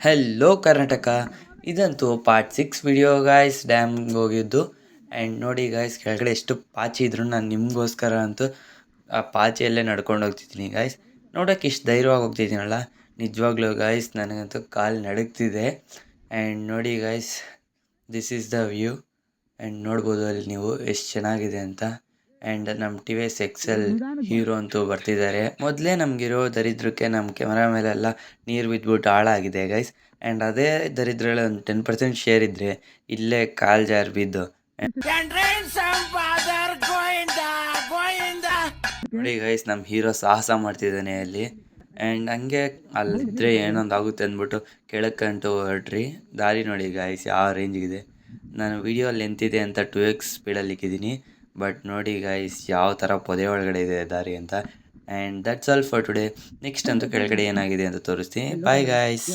Hello Karnataka. ಇದಂತೂ part 6 video guys, ಡ್ಯಾಮ್ಗೆ ಹೋಗಿದ್ದು. And ನೋಡಿ ಗಾಯ್ಸ್, ಕೆಳಗಡೆ ಎಷ್ಟು ಪಾಚಿ ಇದ್ರು ನಾನು ನಿಮಗೋಸ್ಕರ ಅಂತೂ ಆ ಪಾಚಿಯಲ್ಲೇ ನಡ್ಕೊಂಡು ಹೋಗ್ತಿದ್ದೀನಿ ಗಾಯ್ಸ್. ನೋಡೋಕ್ಕೆ ಇಷ್ಟು ಧೈರ್ಯವಾಗಿ ಹೋಗ್ತಿದ್ದೀನಲ್ಲ, ನಿಜವಾಗ್ಲೂ ಗಾಯ್ಸ್ ನನಗಂತೂ ಕಾಲು ನಡುಗ್ತಿದೆ. ಆ್ಯಂಡ್ ನೋಡಿ guys, this is the view. And ನೋಡ್ಬೋದು ಅಲ್ಲಿ ನೀವು ಎಷ್ಟು ಚೆನ್ನಾಗಿದೆ ಅಂತ. ಆ್ಯಂಡ್ ನಮ್ಮ ಟಿ ವಿ ಎಸ್ ಎಕ್ಸೆಲ್ ಹೀರೋ ಅಂತೂ ಬರ್ತಿದ್ದಾರೆ. ಮೊದಲೇ ನಮಗಿರೋ ದರಿದ್ರಕ್ಕೆ ನಮ್ಮ ಕ್ಯಾಮರಾ ಮೇಲೆಲ್ಲ ನೀರು ಬಿದ್ದುಬಿಟ್ಟು ಹಾಳಾಗಿದೆ ಗೈಸ್. ಆ್ಯಂಡ್ ಅದೇ ದರಿದ್ರಲ್ಲಿ ಒಂದು 10% ಶೇರ್ ಇದ್ದರೆ ಇಲ್ಲೇ ಕಾಲು ಜಾರು ಬಿದ್ದು ನೋಡಿ ಗೈಸ್, ನಮ್ಮ ಹೀರೋ ಸಾಹಸ ಮಾಡ್ತಿದ್ದಾನೆ ಅಲ್ಲಿ. ಆ್ಯಂಡ್ ಹಂಗೆ ಅಲ್ಲಿದ್ದರೆ ಏನೊಂದು ಆಗುತ್ತೆ ಅಂದ್ಬಿಟ್ಟು ಕೆಳಕ್ಕಂಟು ಹೊರಟ್ರಿ. ದಾರಿ ನೋಡಿ ಗಾಯ್ಸ್ ಯಾವ ರೇಂಜಿಗಿದೆ. ನಾನು ವಿಡಿಯೋ ಲೆಂತ್ ಅಂತ 2x ಸ್ಪೀಡಲ್ಲಿ ಇಕ್ಕಿದ್ದೀನಿ. ಬಟ್ ನೋಡಿ ಗಾಯ್ಸ್ ಯಾವ ಥರ ಪೊದೆ ಒಳಗಡೆ ಇದೆ ದಾರಿ ಅಂತ. And that's all for today. Next ಅಂತೂ ಕೆಳಗಡೆ ಏನಾಗಿದೆ ಅಂತ ತೋರಿಸ್ತೀನಿ. Bye guys.